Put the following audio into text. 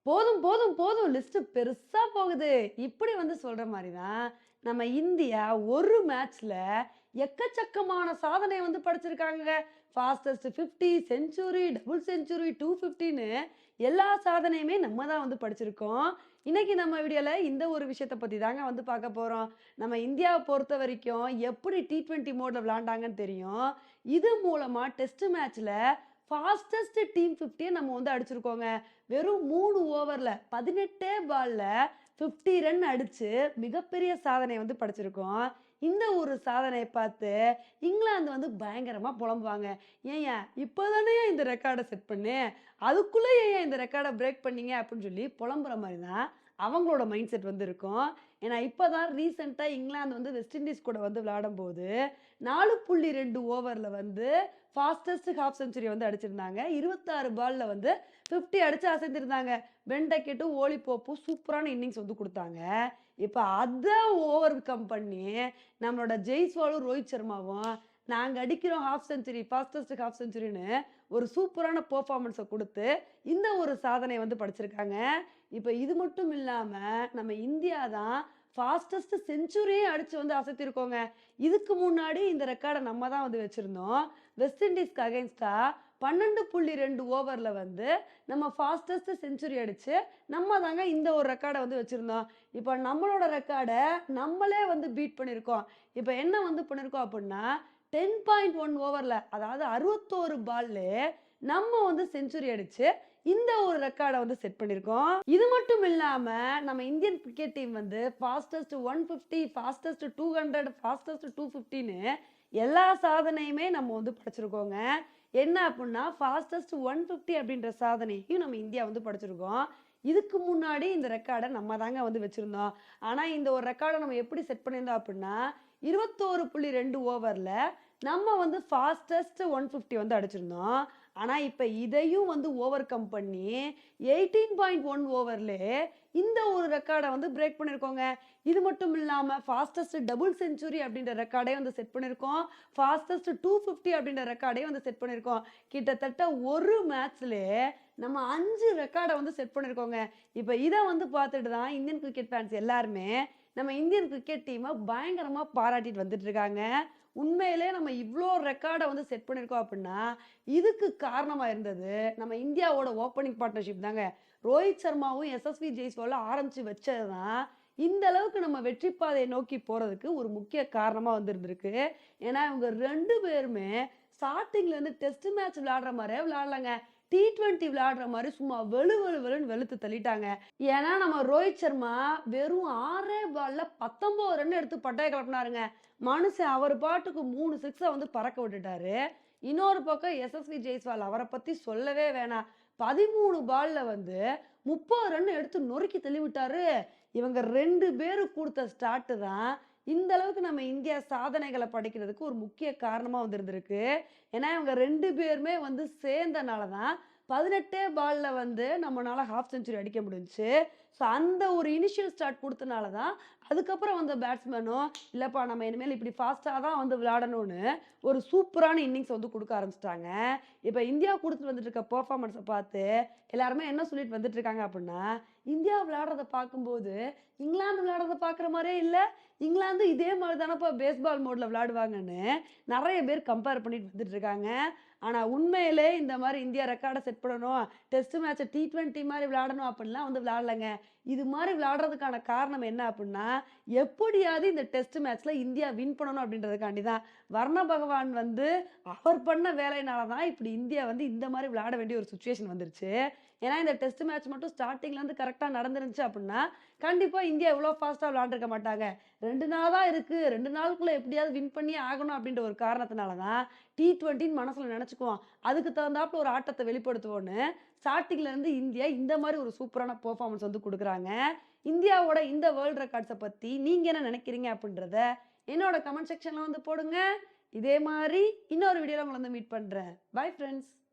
போதும், போதும், போதும். லிஸ்ட் பெருசா போகுது. இப்படி சொல்ற மாரி தான், நம்ம இந்தியா ஒரு மேட்ச்ல எக்கச்சக்கமான சாதனை படைச்சிருக்காங்கங்க. ஃபாஸ்டஸ்ட் 50, செஞ்சுரி, டபுள் செஞ்சுரி, 250ன்னு எல்லா சாதனையுமே நம்ம தான் படைச்சிருக்கோம். இன்னைக்கு நம்ம வீடியோல இந்த ஒரு விஷயத்த பத்தி தாங்க பார்க்க போறோம். நம்ம இந்தியாவ பொறுத்தவரைக்கும் எப்படி T20 மோட்ல விளையாண்டாங்கன்னு தெரியும். இது மூலமா டெஸ்ட் மேட்ச்ல ஃபாஸ்டஸ்ட் டீம் 50ய நம்ம அடிச்சிருக்கோங்க. வெறும் 3 ஓவர்ல 18 பால்ல 50 ரன் அடிச்சு மிகப்பெரிய சாதனை படைச்சிருக்கோம். இந்த ஒரு சாதனைய பார்த்து இங்கிலாந்து பயங்கரமா புலம்புவாங்க. "ஏன்யா இப்பதானேயா இந்த ரெக்கார்ட செட் பண்ணேன். அதுக்குள்ள ஏன்யா இந்த ரெக்கார்ட பிரேக் பண்ணீங்க?" அப்படின்னு சொல்லி புலம்புற மாரி தான் அவங்களோட மைண்ட் செட் இருக்கும். ஏன்னா இப்பதான் ரீசென்ட்டா இங்கிலாந்து வெஸ்ட் இண்டீஸ் கூட விளையாடும்போது 4.2 ஓவர்ல ஃபாஸ்டஸ்ட் ஹாஃப் செஞ்சுரி அடிச்சிருந்தாங்க. 26 பால்ல 50 அடிச்சு அசைந்திருந்தாங்க. பென்டக்கெட்டும், ஓலி போப்பும் சூப்பரான இன்னிங்ஸ் குடுத்தாங்க. இப்ப அத ஓவர் கம் பண்ணி நம்மளோட ஜெய்ஸ்வாலும், ரோஹித் சர்மாவும் நாங்க அடிக்கிறோம் ஹாஃப் செஞ்சுரி, ஃபாஸ்டஸ்ட் ஹாஃப் செஞ்சுரின்னு ஒரு சூப்பரான பெர்ஃபார்மன்ஸ குடுத்து இந்த ஒரு சாதனைய படைச்சிருக்காங்க. இப்ப இது மட்டும் இல்லாம நம்ம இந்தியா தான் ஃபாஸ்டஸ்ட் செஞ்சுரியே அடிச்சு அசத்திருக்கோங்க. இதுக்கு முன்னாடி இந்த ரெக்கார்ட நம்ம தான் வச்சிருந்தோம். வெஸ்ட் இண்டீஸ்க்கு அகைன்ஸ்டா 12.2 ஓவர்ல நம்ம ஃபாஸ்டஸ்ட் செஞ்சுரி அடிச்சு நம்ம தாங்க இந்த ஒரு ரெக்கார்ட வச்சிருந்தோம். இப்ப நம்மளோட ரெக்கார்ட நம்மளே பீட் பண்ணியிருக்கோம். இப்ப என்ன பண்ணியிருக்கோம் அப்புட்ன்னா 10.1 ஓவர்ல அதாவது 61 பால்லே நம்ம செஞ்சுரி அடிச்சு இந்த ஒரு ரெக்கார்ட செட் பண்ணியிருக்கோம். இது மட்டும் இல்லாம நம்ம Indian cricket team fastest 150, fastest 200, fastest 250ன்னு எல்லா சாதனையுமே நம்ம படைச்சிருக்கோங்க. என்ன அப்புட்ன்னா ஃபாஸ்டஸ்ட் 150 அப்படின்ற சாதனையும் நம்ம இந்தியா படைச்சிருக்கோம். இதுக்கு முன்னாடி இந்த ரெக்கார்ட நம்ம தாங்க வச்சிருந்தோம். ஆனா இந்த ஒரு ரெக்கார்ட நம்ம எப்படி செட் பண்ணியிருந்தோம் அப்புட்ன்னா 21.2 ஓவர்ல நம்ம ஃபாஸ்டஸ்ட் 150 அடிச்சிருந்தோம். ஆனா இப்ப இதையும் ஓவர் கம் பண்ணி 18.1 ஓவர்லே இந்த ஒரு ரெக்கார்ட பிரேக் பண்ணியிருக்கோங்க. இது மட்டும் இல்லாம ஃபாஸ்டஸ்ட் டபுள் செஞ்சுரி அப்படின்ற ரெக்கார்டே செட் பண்ணியிருக்கோம். ஃபாஸ்டஸ்ட் 250 அப்படின்ற ரெக்கார்டே செட் பண்ணியிருக்கோம். கிட்டத்தட்ட ஒரு மேட்ச்லயே நம்ம 5 ரெக்கார்ட செட் பண்ணியிருக்கோங்க. இப்ப இத பார்த்துட்டு தான் இந்தியன் கிரிக்கெட் ஃபேன்ஸ் எல்லாருமே நம்ம இந்தியன் கிரிக்கெட் டீம பயங்கரமா பாராட்டிட்டு வந்துட்டு இருக்காங்க. உண்மையிலே நம்ம இவ்ளோ ரெக்கார்ட செட் பண்ணியிருக்கோம் அப்புட்ன்னா, இதுக்கு காரணமா இருந்தது நம்ம இந்தியாவோட ஓப்பனிங் பார்ட்னர்ஷிப் தாங்க. ரோஹித் சர்மாவும், எஸ்எஸ்வி ஜெய்ஸ்வாலும் ஆரம்பிச்சு வச்சது தான், இந்த அளவுக்கு நம்ம வெற்றி பாதைய நோக்கி போறதுக்கு ஒரு முக்கிய காரணமா இருந்திருக்கு. ஏன்னா, இவங்க 2 பேருமே ஸ்டார்ட்டிங்ல இருந்து டெஸ்ட் மேட்ச் விளையாடுற மாரியே விளையாடலங்க. T20 விளையாடுற மாரி சும்மா வெளு வெளு வெளுன்னு வெளுத்து தள்ளிட்டாங்க. ஏன்னா, நம்ம ரோஹித் சர்மா வெறும் 6 பால்ல 19 ரன் எடுத்து பட்டைய கிளப்புனாருங்க. மனுஷன் அவர் பாட்டுக்கு 3 சிக்ஸ பறக்க விட்டுட்டாரு. இன்னொரு பக்கம் எஸ்எஸ்வி ஜெய்ஸ்வால் அவர பத்தி சொல்லவே வேணாம். 13 பால்ல 30 ரன் எடுத்து நொறுக்கி தள்ளிவிட்டாரு. இவங்க 2 பேரும் குடுத்த ஸ்டார்ட் தான் இந்த அளவுக்கு நம்ம இந்தியா சாதனைகள படைக்கிறதுக்கு ஒரு முக்கிய காரணமா இருந்திருக்கு. ஏன்னா, இவங்க 2 பேருமே சேர்ந்தனால தான் 18 பால்ல நம்மனால ஹாஃப் செஞ்சுரி அடிக்க முடிஞ்சுச்சு. ஸோ அந்த ஒரு இனிஷியல் ஸ்டார்ட் குடுத்தனால தான், அதுக்கப்புறம் வந்த பேட்ஸ்மேனும், இல்லப்பா நம்ம இனிமேல் இப்படி ஃபாஸ்ட்டா தான் விளையாடணும்னு ஒரு சூப்பரான இன்னிங்ஸ் குடுக்க ஆரம்பிச்சுட்டாங்க. இப்ப இந்தியா குடுத்துட்டு வந்துட்டு இருக்க பெர்ஃபார்மன்ஸ பார்த்து எல்லாருமே என்ன சொல்லிட்டு வந்துட்டு இருக்காங்க அப்புட்ன்னா, இந்தியா விளையாடுறத பார்க்கும்போது, இங்கிலாந்து விளையாடுறத பார்க்குற மாரியே இல்ல. இங்கிலாந்து இதே மாரி தானப்பா பேஸ்பால் மோட்ல விளையாடுவாங்கன்னு நெறைய பேர் கம்பேர் பண்ணிட்டு வந்துட்டு இருக்காங்க. ஆனா உண்மையிலே இந்த மாரி இந்தியா ரெக்கார்ட செட் பண்ணணும். டெஸ்ட் மேட்ச T20 மாரி விளையாடணும் அப்படின்லாம் விளையாடலங்க. இது மாரி விளையாடுறதுக்கான காரணம் என்ன அப்புட்ன்னா, எப்படியாவது இந்த டெஸ்ட் மேட்ச்ல இந்தியா வின் பண்ணணும் அப்படின்றதுக்காண்டி தான். வர்ண பகவான் அவர் பண்ண வேலையினால தான் இப்படி இந்தியா இந்த மாரி விளையாட வேண்டிய ஒரு சிச்சுவேஷன் வந்துருச்சு. ஏன்னா இந்த டெஸ்ட் மேட்ச் மட்டும் ஸ்டார்ட்டிங்ல இருந்து கரெக்ட்டா நடந்துருந்துச்சு அப்புட்ன்னா, கண்டிப்பா இந்தியா இவ்ளோ ஃபாஸ்ட்டா விளையாண்டுருக்க மாட்டாங்க. 2 நாள் தான் இருக்கு. 2 நாளுக்குள்ள எப்படியாவது வின் பண்ணியே ஆகணும் அப்படின்ற ஒரு காரணத்தினால தான் T20ன்னு மனசுல நெனச்சுக்குவோம். அதுக்கு தகுந்தாப்புல ஒரு ஆட்டத்த வெளிப்படுத்துவோன்னு, ஸ்டார்ட்டிங்ல இருந்து இந்தியா இந்த மாரி ஒரு சூப்பரான பெர்ஃபார்மன்ஸ் குடுக்குறாங்க. இந்தியாவோட இந்த வேர்ல்ட் ரெக்கார்ட்ஸ பத்தி நீங்க என்ன நெனைக்கிறீங்க அப்படின்றத என்னோட கமெண்ட் செக்ஷன்ல போடுங்க. இதே மாரி இன்னொரு வீடியோல உங்கள மீட் பண்றேன். Bye friends.